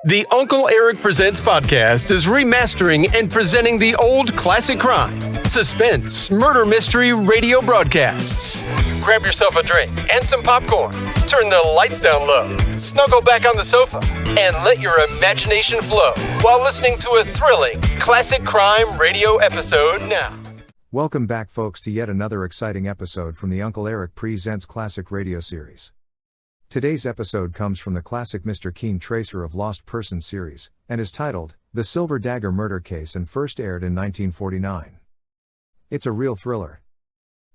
The Uncle Erich Presents podcast is remastering and presenting the old classic crime, suspense, murder mystery radio broadcasts. Grab yourself a drink and some popcorn, turn the lights down low, snuggle back on the sofa, and let your imagination flow while listening to a thrilling classic crime radio episode now. Welcome back, folks, to yet another exciting episode from the Uncle Erich Presents Classic Radio Series. Today's episode comes from the classic Mr. Keane Tracer of Lost Persons series, and is titled, The Silver Dagger Murder Case, and first aired in 1949. It's a real thriller.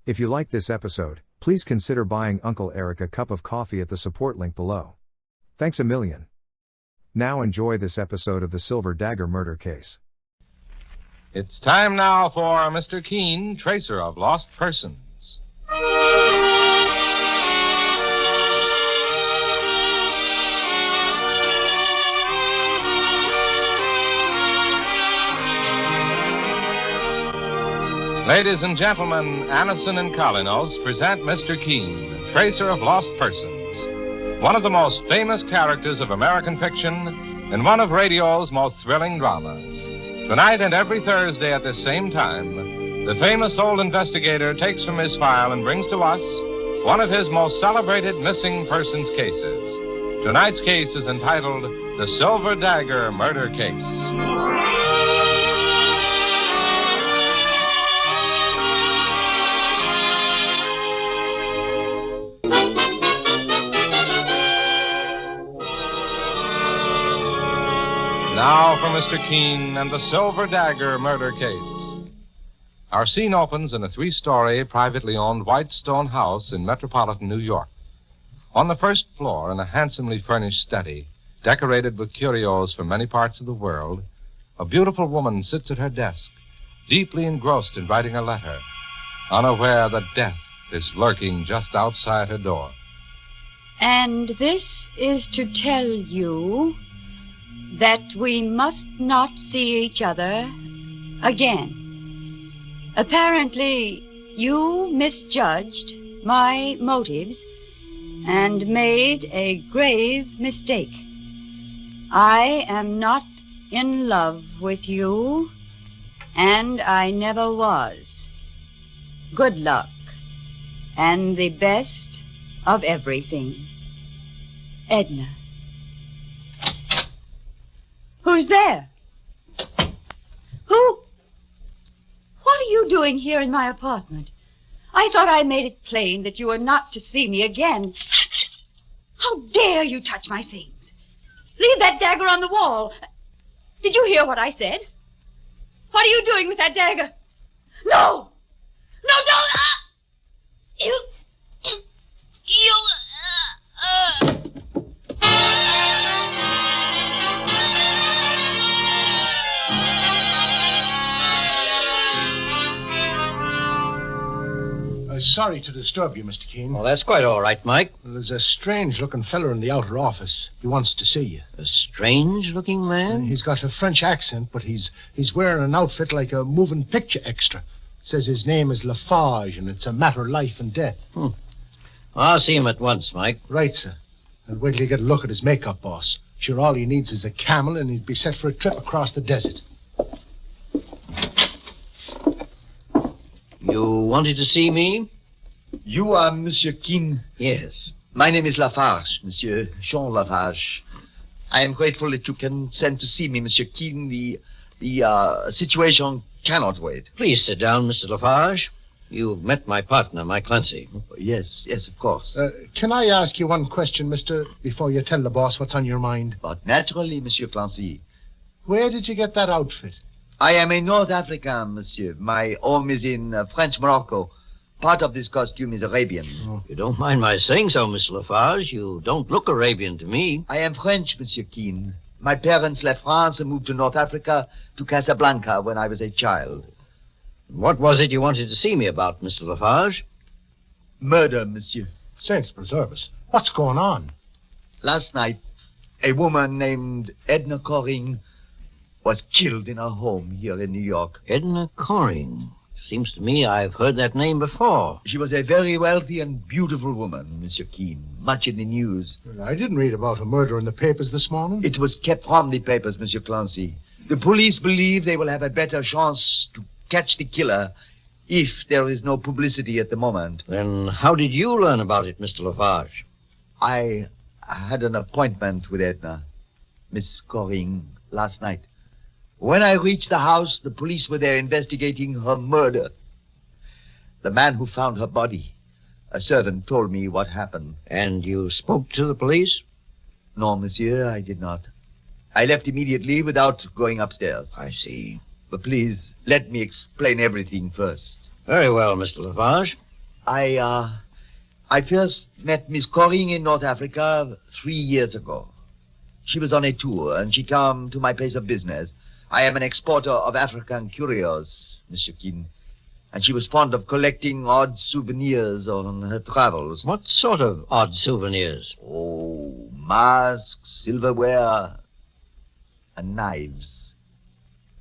If you like this episode, please consider buying Uncle Erich a cup of coffee at the support link below. Thanks a million. Now enjoy this episode of The Silver Dagger Murder Case. It's time now for Mr. Keane, Tracer of Lost Persons. Ladies and gentlemen, Anison and Colinos present Mr. Keane, Tracer of Lost Persons, one of the most famous characters of American fiction and one of radio's most thrilling dramas. Tonight and every Thursday at this same time, the famous old investigator takes from his file and brings to us one of his most celebrated missing persons cases. Tonight's case is entitled The Silver Dagger Murder Case. Now for Mr. Keane and the Silver Dagger Murder Case. Our scene opens in a three-story, privately owned white stone house in metropolitan New York. On the first floor, in a handsomely furnished study, decorated with curios from many parts of the world, a beautiful woman sits at her desk, deeply engrossed in writing a letter, unaware that death is lurking just outside her door. And this is to tell you that we must not see each other again. Apparently, you misjudged my motives and made a grave mistake. I am not in love with you, and I never was. Good luck, and the best of everything. Edna. Who's there? Who? What are you doing here in my apartment? I thought I made it plain that you were not to see me again. How dare you touch my things? Leave that dagger on the wall. Did you hear what I said? What are you doing with that dagger? No! No, don't! Sorry to disturb you, Mr. Keane. Oh, that's quite all right, Mike. Well, there's a strange-looking feller in the outer office. He wants to see you. A strange-looking man? He's got a French accent, but he's wearing an outfit like a moving picture extra. Says his name is Lafarge, and it's a matter of life and death. I'll see him at once, Mike. Right, sir. And wait till you get a look at his makeup, boss. Sure, all he needs is a camel, and he'd be set for a trip across the desert. You wanted to see me? You are Monsieur Keane? Yes. My name is Lafarge, Monsieur Jean Lafarge. I am grateful that you consent to see me, Monsieur Keane. The situation cannot wait. Please sit down, Mr. Lafarge. You've met my partner, Mike Clancy. Yes, of course. Can I ask you one question, mister, before you tell the boss what's on your mind? But naturally, Monsieur Clancy. Where did you get that outfit? I am a North African, Monsieur. My home is in French Morocco. Part of this costume is Arabian. If you don't mind my saying so, Mr. Lafarge, you don't look Arabian to me. I am French, Monsieur Keane. My parents left France and moved to North Africa, to Casablanca, when I was a child. What was it you wanted to see me about, Mr. Lafarge? Murder, Monsieur. Saints preserve us. What's going on? Last night, a woman named Edna Coring was killed in her home here in New York. Edna Coring? Seems to me I've heard that name before. She was a very wealthy and beautiful woman, Monsieur Keane. Much in the news. Well, I didn't read about a murder in the papers this morning. It was kept from the papers, Monsieur Clancy. The police believe they will have a better chance to catch the killer if there is no publicity at the moment. Then how did you learn about it, Mr. Lafarge? I had an appointment with Edna, Miss Coring, last night. When I reached the house, the police were there investigating her murder. The man who found her body, a servant, told me what happened. And you spoke to the police? No, monsieur, I did not. I left immediately without going upstairs. I see. But please, let me explain everything first. Very well, Mr. Lafarge. I first met Miss Coring in North Africa 3 years ago. She was on a tour, and she came to my place of business. I am an exporter of African curios, Monsieur Keane, and she was fond of collecting odd souvenirs on her travels. What sort of odd souvenirs? Oh, masks, silverware, and knives.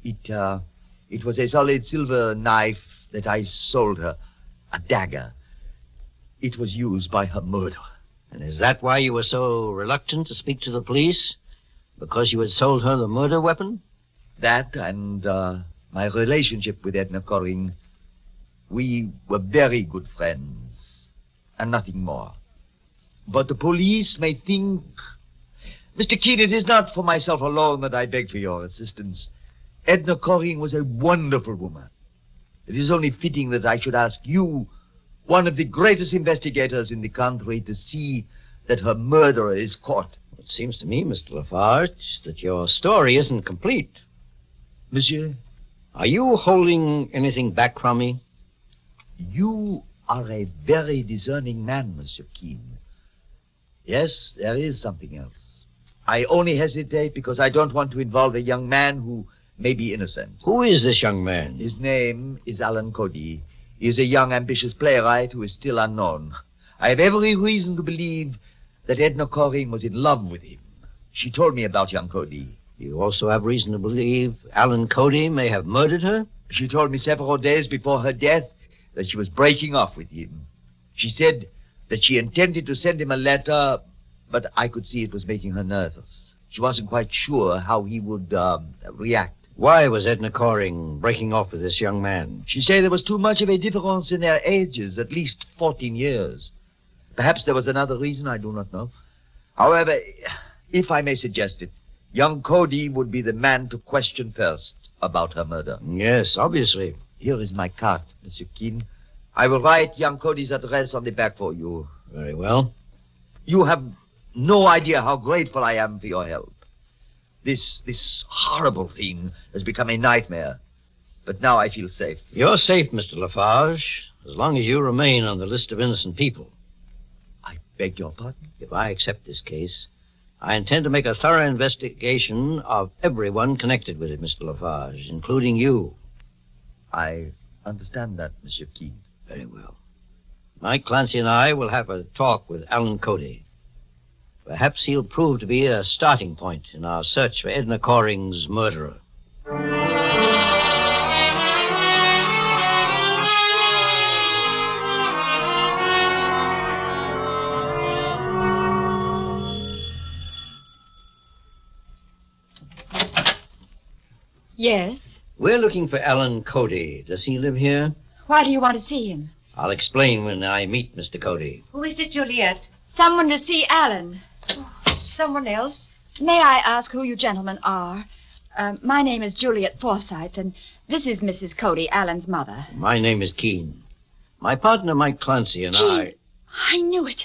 It was a solid silver knife that I sold her, a dagger. It was used by her murderer. And is that why you were so reluctant to speak to the police? Because you had sold her the murder weapon? That and my relationship with Edna Coring. We were very good friends, and nothing more. But the police may think... Mr. Keane, it is not for myself alone that I beg for your assistance. Edna Coring was a wonderful woman. It is only fitting that I should ask you, one of the greatest investigators in the country, to see that her murderer is caught. It seems to me, Mr. Lafarge, that your story isn't complete. Monsieur? Are you holding anything back from me? You are a very discerning man, Monsieur Keane. Yes, there is something else. I only hesitate because I don't want to involve a young man who may be innocent. Who is this young man? His name is Alan Cody. He is a young, ambitious playwright who is still unknown. I have every reason to believe that Edna Coring was in love with him. She told me about young Cody. You also have reason to believe Alan Cody may have murdered her? She told me several days before her death that she was breaking off with him. She said that she intended to send him a letter, but I could see it was making her nervous. She wasn't quite sure how he would react. Why was Edna Coring breaking off with this young man? She said there was too much of a difference in their ages, at least 14 years. Perhaps there was another reason, I do not know. However, if I may suggest it, young Cody would be the man to question first about her murder. Yes, obviously. Here is my card, Monsieur Keane. I will write young Cody's address on the back for you. Very well. You have no idea how grateful I am for your help. This horrible thing has become a nightmare. But now I feel safe. You're safe, Mr. Lafarge, as long as you remain on the list of innocent people. I beg your pardon? If I accept this case, I intend to make a thorough investigation of everyone connected with it, Mr. Lafarge, including you. I understand that, Monsieur Keane. Very well. Mike Clancy and I will have a talk with Alan Cody. Perhaps he'll prove to be a starting point in our search for Edna Coring's murderer. Yes? We're looking for Alan Cody. Does he live here? Why do you want to see him? I'll explain when I meet Mr. Cody. Who is it, Juliet? Someone to see Alan. Someone else? May I ask who you gentlemen are? My name is Juliet Forsyth, and this is Mrs. Cody, Alan's mother. My name is Keane. My partner, Mike Clancy, and Keane. I knew it.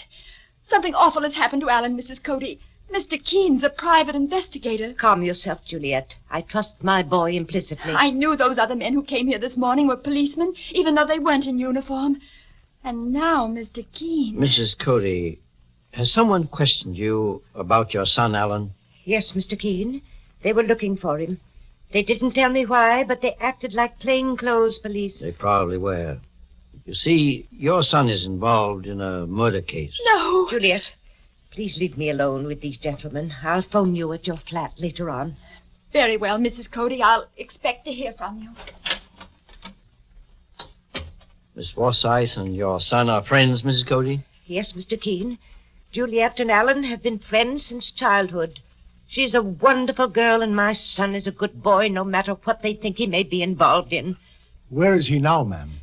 Something awful has happened to Alan, Mrs. Cody. Mr. Keane's a private investigator. Calm yourself, Juliet. I trust my boy implicitly. I knew those other men who came here this morning were policemen, even though they weren't in uniform. And now, Mr. Keane... Mrs. Cody, has someone questioned you about your son, Alan? Yes, Mr. Keane. They were looking for him. They didn't tell me why, but they acted like plainclothes police. They probably were. You see, your son is involved in a murder case. No! Juliet, please leave me alone with these gentlemen. I'll phone you at your flat later on. Very well, Mrs. Cody. I'll expect to hear from you. Miss Forsyth and your son are friends, Mrs. Cody? Yes, Mr. Keane. Juliet and Alan have been friends since childhood. She's a wonderful girl, and my son is a good boy, no matter what they think he may be involved in. Where is he now, ma'am?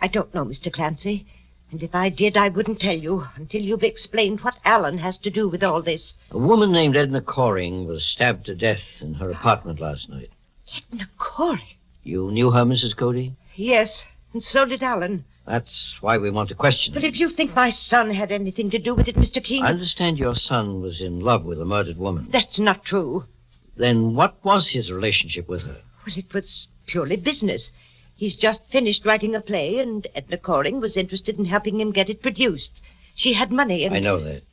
I don't know, Mr. Clancy. And if I did, I wouldn't tell you until you've explained what Alan has to do with all this. A woman named Edna Coring was stabbed to death in her apartment last night. Edna Coring? You knew her, Mrs. Cody? Yes, and so did Alan. That's why we want to question But him. if you think my son had anything to do with it, Mr. Keane... I understand your son was in love with a murdered woman. That's not true. Then what was his relationship with her? Well, it was purely business. He's just finished writing a play, and Edna Coring was interested in helping him get it produced. She had money, and... I know that.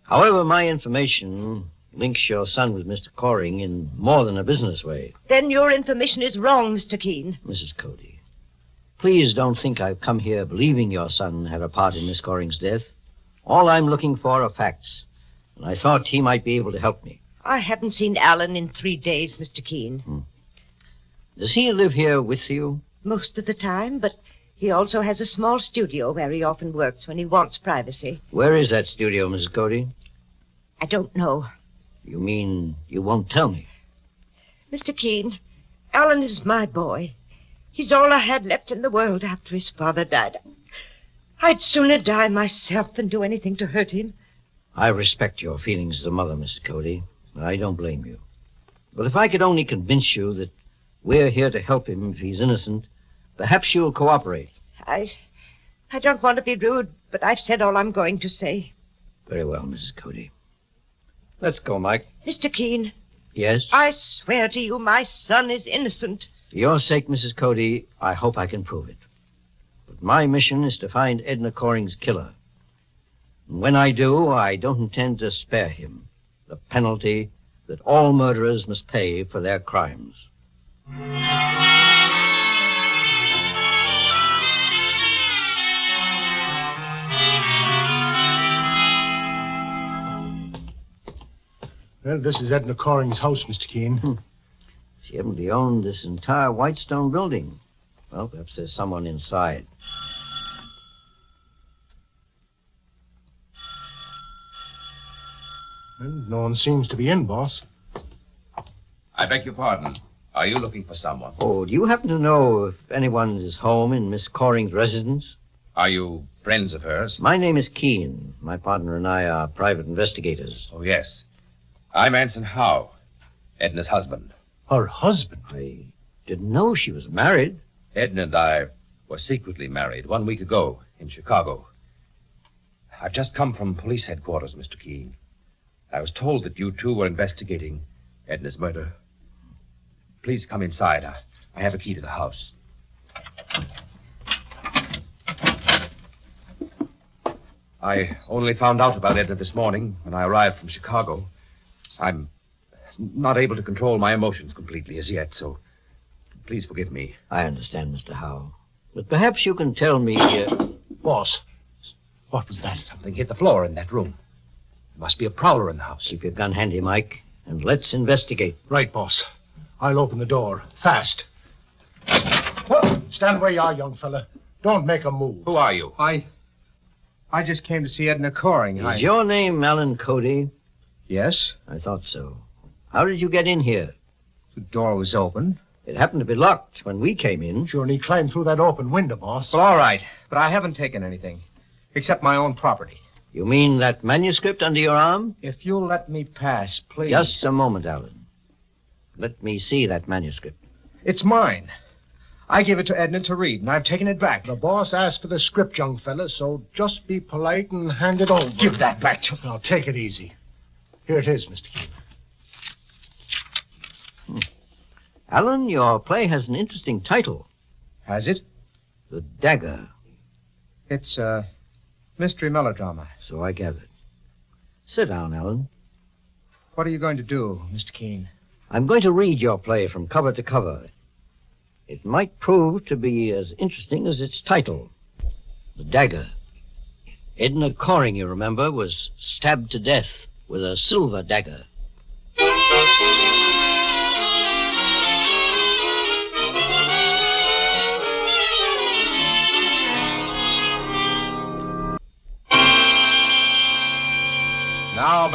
However, my information links your son with Mr. Coring in more than a business way. Then your information is wrong, Mr. Keane. Mrs. Cody, please don't think I've come here believing your son had a part in Miss Coring's death. All I'm looking for are facts, and I thought he might be able to help me. I haven't seen Alan in 3 days, Mr. Keane. Does he live here with you? Most of the time, but he also has a small studio where he often works when he wants privacy. Where is that studio, Mrs. Cody? I don't know. You mean you won't tell me? Mr. Keane, Alan is my boy. He's all I had left in the world after his father died. I'd sooner die myself than do anything to hurt him. I respect your feelings as a mother, Mrs. Cody. I don't blame you. But if I could only convince you that we're here to help him if he's innocent, perhaps you'll cooperate. I don't want to be rude, but I've said all I'm going to say. Very well, Mrs. Cody. Let's go, Mike. Mr. Keane. Yes? I swear to you my son is innocent. For your sake, Mrs. Cody, I hope I can prove it. But my mission is to find Edna Coring's killer. And when I do, I don't intend to spare him the penalty that all murderers must pay for their crimes. Well, this is Edna Coring's house, Mr. Keane. She evidently owned this entire white stone building. Well, perhaps there's someone inside. Well, no one seems to be in, boss. I beg your pardon. Are you looking for someone? Oh, do you happen to know if anyone is home in Miss Coring's residence? Are you friends of hers? My name is Keane. My partner and I are private investigators. Oh, yes. I'm Anson Howe, Edna's husband. Her husband? I didn't know she was married. Edna and I were secretly married 1 week ago in Chicago. I've just come from police headquarters, Mr. Keane. I was told that you two were investigating Edna's murder. Please come inside. I have a key to the house. I only found out about Edna this morning when I arrived from Chicago. I'm not able to control my emotions completely as yet, so please forgive me. I understand, Mr. Howe. But perhaps you can tell me... Boss, what was that? Something hit the floor in that room. There must be a prowler in the house. Keep your gun handy, Mike, and let's investigate. Right, boss. I'll open the door. Fast. Stand where you are, young fella. Don't make a move. Who are you? I just came to see Edna Coring. Is your name Alan Cody? Yes. I thought so. How did you get in here? The door was open. It happened to be locked when we came in. Sure, and he climbed through that open window, boss. Well, all right. But I haven't taken anything. Except my own property. You mean that manuscript under your arm? If you'll let me pass, please. Just a moment, Alan. Let me see that manuscript. It's mine. I gave it to Edna to read, and I've taken it back. The boss asked for the script, young fella, so just be polite and hand it over. Give that back to me. Now, take it easy. Here it is, Mr. Keane. Alan, your play has an interesting title. Has it? The Dagger. It's a mystery melodrama. So I gathered. Sit down, Alan. What are you going to do, Mr. Keane? I'm going to read your play from cover to cover. It might prove to be as interesting as its title. The Dagger. Edna Coring, you remember, was stabbed to death with a silver dagger.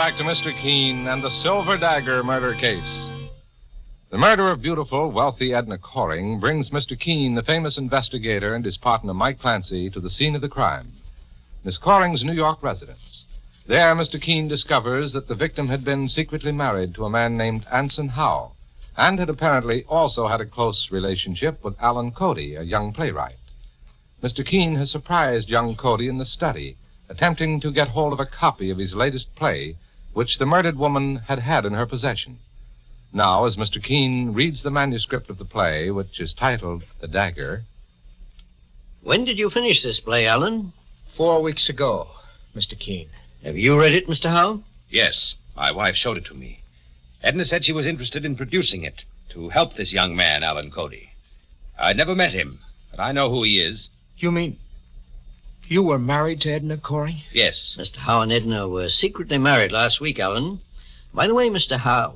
back to Mr. Keane and the Silver Dagger Murder Case. The murder of beautiful, wealthy Edna Coring brings Mr. Keane, the famous investigator, and his partner, Mike Clancy, to the scene of the crime, Miss Coring's New York residence. There, Mr. Keane discovers that the victim had been secretly married to a man named Anson Howe, and had apparently also had a close relationship with Alan Cody, a young playwright. Mr. Keane has surprised young Cody in the study, attempting to get hold of a copy of his latest play, which the murdered woman had in her possession. Now, as Mr. Keane reads the manuscript of the play, which is titled The Dagger. When did you finish this play, Alan? 4 weeks ago, Mr. Keane. Have you read it, Mr. Howe? Yes, my wife showed it to me. Edna said she was interested in producing it to help this young man, Alan Cody. I'd never met him, but I know who he is. You mean you were married to Edna Coring? Yes. Mr. Howe and Edna were secretly married last week, Alan. By the way, Mr. Howe,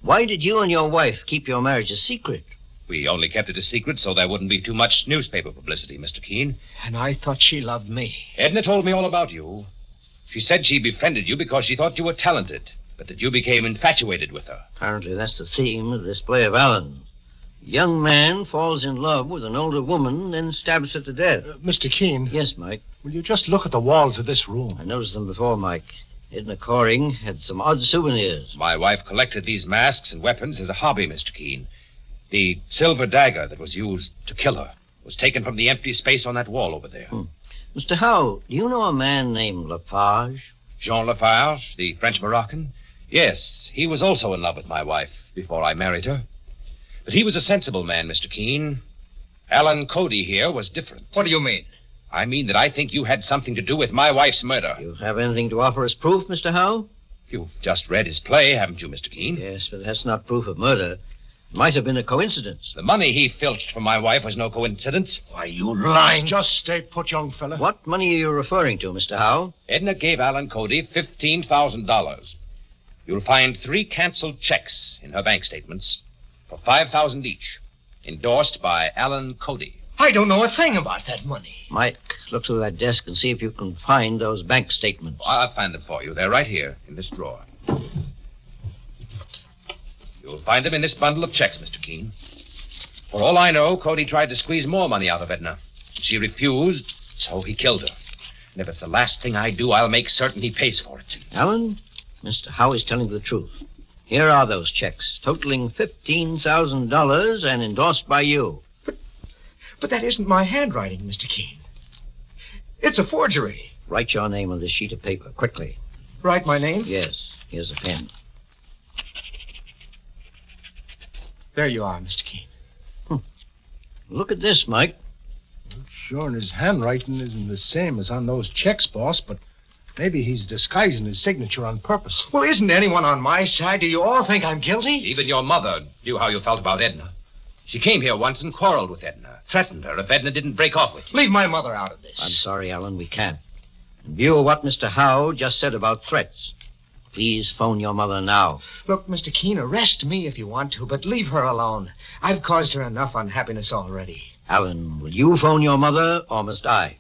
why did you and your wife keep your marriage a secret? We only kept it a secret so there wouldn't be too much newspaper publicity, Mr. Keane. And I thought she loved me. Edna told me all about you. She said she befriended you because she thought you were talented, but that you became infatuated with her. Apparently that's the theme of this play of Alan. A young man falls in love with an older woman, then stabs her to death. Mr. Keane. Yes, Mike? Will you just look at the walls of this room? I noticed them before, Mike. Edna Coring had some odd souvenirs. My wife collected these masks and weapons as a hobby, Mr. Keane. The silver dagger that was used to kill her was taken from the empty space on that wall over there. Mr. Howe, do you know a man named Lafarge? Jean Lafarge, the French Moroccan? Yes, he was also in love with my wife before I married her. But he was a sensible man, Mr. Keane. Alan Cody here was different. What do you mean? I mean that I think you had something to do with my wife's murder. You have anything to offer as proof, Mr. Howe? You've just read his play, haven't you, Mr. Keane? Yes, but that's not proof of murder. It might have been a coincidence. The money he filched from my wife was no coincidence. Why, you lying. Just stay put, young fella. What money are you referring to, Mr. Howe? Edna gave Alan Cody $15,000. You'll find 3 canceled checks in her bank statements for $5,000 each, endorsed by Alan Cody. I don't know a thing about that money. Mike, look through that desk and see if you can find those bank statements. I'll find them for you. They're right here in this drawer. You'll find them in this bundle of checks, Mr. Keane. For all I know, Cody tried to squeeze more money out of Edna. She refused, so he killed her. And if it's the last thing I do, I'll make certain he pays for it. Alan, Mr. Howe is telling the truth. Here are those checks, totaling $15,000 and endorsed by you. But that isn't my handwriting, Mr. Keane. It's a forgery. Write your name on this sheet of paper, quickly. Write my name? Yes, here's a pen. There you are, Mr. Keane. Look at this, Mike. Well, sure, his handwriting isn't the same as on those checks, boss, but maybe he's disguising his signature on purpose. Well, isn't anyone on my side? Do you all think I'm guilty? Even your mother knew how you felt about Edna. She came here once and quarreled with Edna, threatened her if Edna didn't break off with you. Leave my mother out of this. I'm sorry, Alan, we can't. In view of what Mr. Howe just said about threats, please phone your mother now. Look, Mr. Keane, arrest me if you want to, but leave her alone. I've caused her enough unhappiness already. Alan, will you phone your mother, or must I?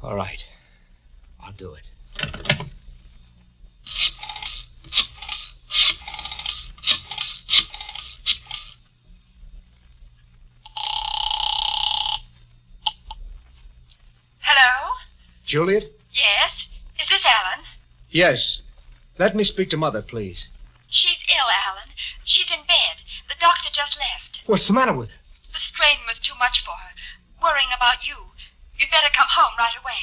All right. I'll do it. Hello? Juliet? Yes? Is this Alan? Yes. Let me speak to Mother, please. She's ill, Alan. She's in bed. The doctor just left. What's the matter with her? The strain was too much for her. Worrying about you. You'd better come home right away.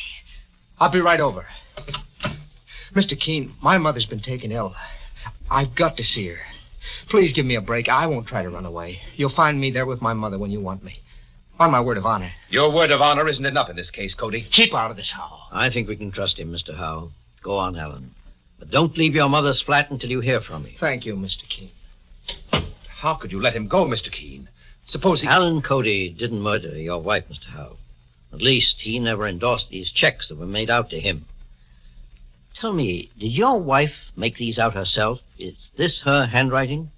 I'll be right over. Mr. Keane, my mother's been taken ill. I've got to see her. Please give me a break. I won't try to run away. You'll find me there with my mother when you want me. On my word of honor. Your word of honor isn't enough in this case, Cody. Keep out of this, Howe. I think we can trust him, Mr. Howe. Go on, Alan. But don't leave your mother's flat until you hear from me. Thank you, Mr. Keane. How could you let him go, Mr. Keane? Suppose he... Alan Cody didn't murder your wife, Mr. Howe. At least he never endorsed these checks that were made out to him. Tell me, did your wife make these out herself? Is this her handwriting?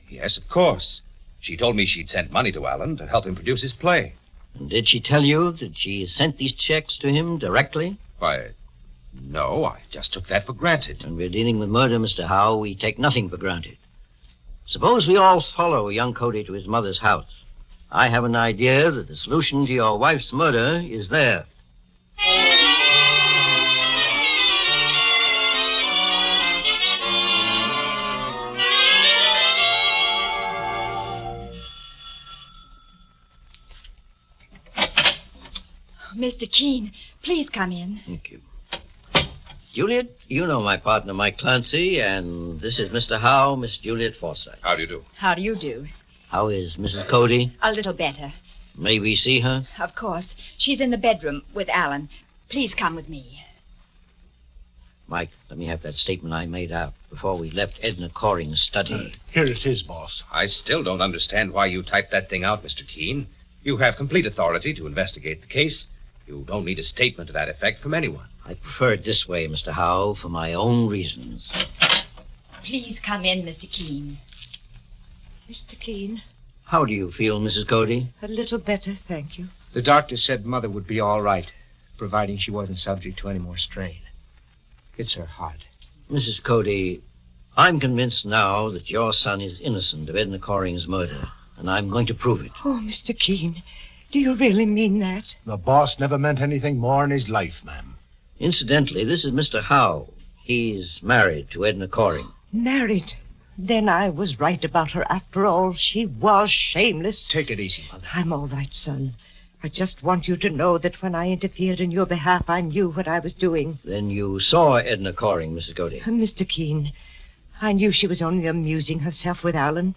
Yes, of course. She told me she'd sent money to Alan to help him produce his play. And did she tell you that she sent these checks to him directly? Why, No, I just took that for granted. When we're dealing with murder, Mr. Howe, we take nothing for granted. Suppose we all follow young Cody to his mother's house. I have an idea that the solution to your wife's murder is there. Mr. Keane, please come in. Thank you. Juliet, you know my partner, Mike Clancy, and this is Mr. Howe, Miss Juliet Forsythe. How do you do? How do you do? How is Mrs. Cody? A little better. May we see her? Of course. She's in the bedroom with Alan. Please come with me. Mike, let me have that statement I made out before we left Edna Coring's study. Here it is, boss. I still don't understand why you typed that thing out, Mr. Keane. You have complete authority to investigate the case. You don't need a statement to that effect from anyone. I prefer it this way, Mr. Howe, for my own reasons. Please come in, Mr. Keane. Mr. Keane, How do you feel, Mrs. Cody? a little better, thank you. The doctor said Mother would be all right, providing she wasn't subject to any more strain. It's her heart. Mrs. Cody, I'm convinced now that your son is innocent of Edna Coring's murder, and I'm going to prove it. Oh, Mr. Keane, do you really mean that? The boss never meant anything more in his life, ma'am. Incidentally, this is Mr. Howe. He's married to Edna Coring. Married? Then I was right about her after all. She was shameless. Take it easy, Mother. I'm all right, son. I just want you to know that when I interfered in your behalf, I knew what I was doing. Then you saw Edna Coring, Mrs. Cody. Mr. Keane, I knew she was only amusing herself with Alan.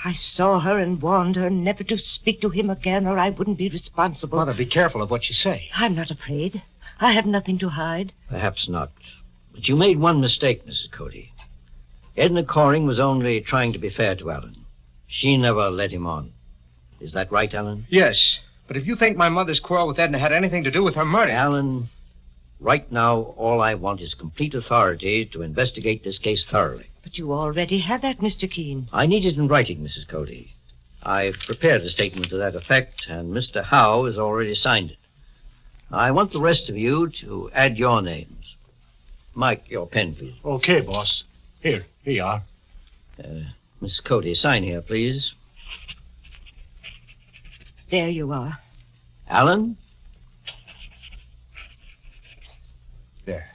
I saw her and warned her never to speak to him again, or I wouldn't be responsible. Mother, be careful of what you say. I'm not afraid. I have nothing to hide. Perhaps not. But you made one mistake, Mrs. Cody. Edna Coring was only trying to be fair to Alan. She never led him on. Is that right, Alan? Yes, but if you think my mother's quarrel with Edna had anything to do with her murder... Alan, right now, all I want is complete authority to investigate this case thoroughly. But you already have that, Mr. Keane. I need it in writing, Mrs. Cody. I've prepared a statement to that effect, and Mr. Howe has already signed it. I want the rest of you to add your names. Mike, your pen, please. Okay, boss. Here you are. Miss Cody, sign here, please. There you are. Alan? There.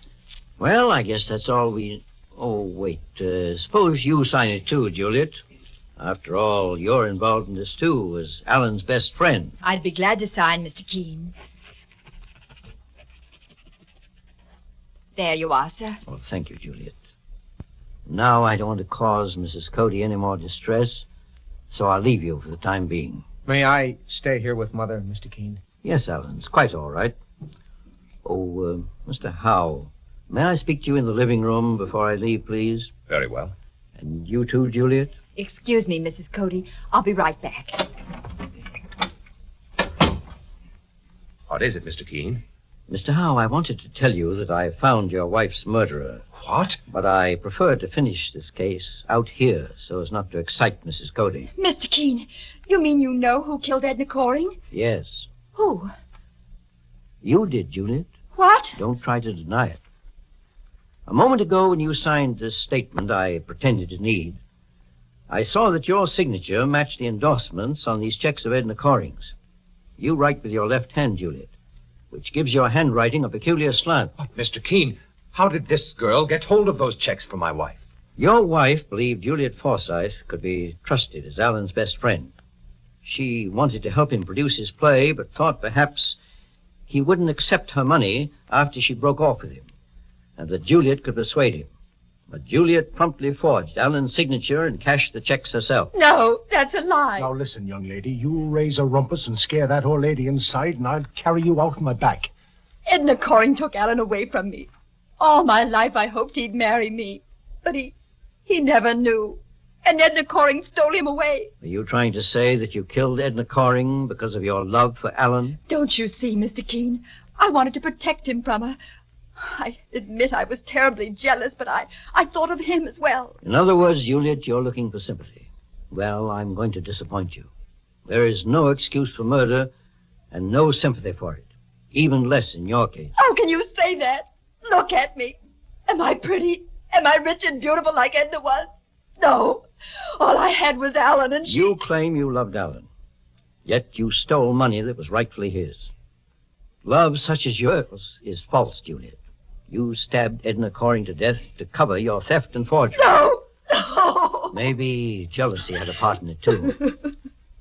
Well, I guess that's all we... Oh, wait. Suppose you sign it too, Juliet. After all, you're involved in this too, as Alan's best friend. I'd be glad to sign, Mr. Keane. There you are, sir. Oh, thank you, Juliet. Now I don't want to cause Mrs. Cody any more distress, so I'll leave you for the time being. May I stay here with Mother, Mr. Keane? Yes, Alan, it's quite all right. Oh, Mr. Howe, may I speak to you in the living room before I leave, please? Very well. And you too, Juliet? Excuse me, Mrs. Cody. I'll be right back. What is it, Mr. Keane? Mr. Howe, I wanted to tell you that I found your wife's murderer. What? But I prefer to finish this case out here so as not to excite Mrs. Cody. Mr. Keane, you mean you know who killed Edna Coring? Yes. Who? You did, Juliet. What? Don't try to deny it. A moment ago, when you signed this statement I pretended to need, I saw that your signature matched the endorsements on these checks of Edna Coring's. You write with your left hand, Juliet, which gives your handwriting a peculiar slant. But, Mr. Keane, how did this girl get hold of those checks for my wife? Your wife believed Juliet Forsythe could be trusted as Alan's best friend. She wanted to help him produce his play, but thought perhaps he wouldn't accept her money after she broke off with him, and that Juliet could persuade him. But Juliet promptly forged Alan's signature and cashed the checks herself. No, that's a lie. Now listen, young lady. You raise a rumpus and scare that old lady inside, and I'll carry you out on my back. Edna Coring took Alan away from me. All my life I hoped he'd marry me. But he never knew. And Edna Coring stole him away. Are you trying to say that you killed Edna Coring because of your love for Alan? Don't you see, Mr. Keane? I wanted to protect him from her. I admit I was terribly jealous, but I thought of him as well. In other words, Juliet, you're looking for sympathy. Well, I'm going to disappoint you. There is no excuse for murder and no sympathy for it. Even less in your case. How can you say that? Look at me. Am I pretty? Am I rich and beautiful like Edna was? No. All I had was Alan and she... You claim you loved Alan, yet you stole money that was rightfully his. Love such as yours is false, Juliet. You stabbed Edna Coring to death to cover your theft and forgery. No. No. Maybe jealousy had a part in it, too.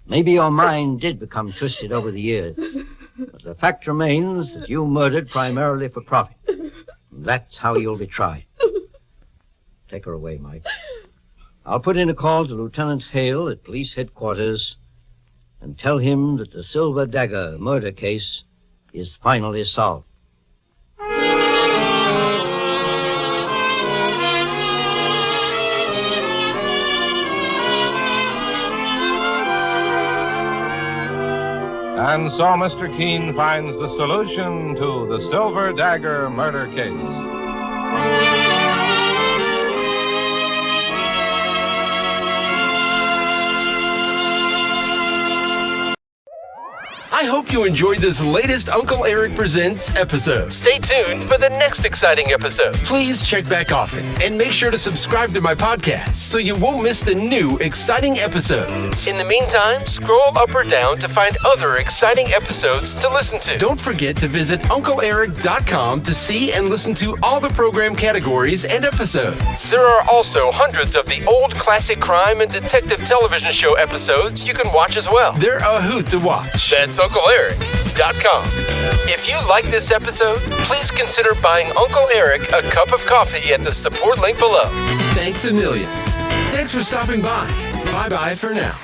Maybe your mind did become twisted over the years. But the fact remains that you murdered primarily for profit. That's how you'll be tried. Take her away, Mike. I'll put in a call to Lieutenant Hale at police headquarters and tell him that the Silver Dagger murder case is finally solved. And so Mr. Keane finds the solution to the Silver Dagger Murder Case. I hope you enjoyed this latest Uncle Eric Presents episode. Stay tuned for the next exciting episode. Please check back often and make sure to subscribe to my podcast so you won't miss the new exciting episodes. In the meantime, scroll up or down to find other exciting episodes to listen to. Don't forget to visit UncleEric.com to see and listen to all the program categories and episodes. There are also hundreds of the old classic crime and detective television show episodes you can watch as well. They're a hoot to watch. That's UncleEric.com. If you like this episode, please consider buying Uncle Eric a cup of coffee at the support link below. Thanks a million. Thanks for stopping by. Bye-bye for now.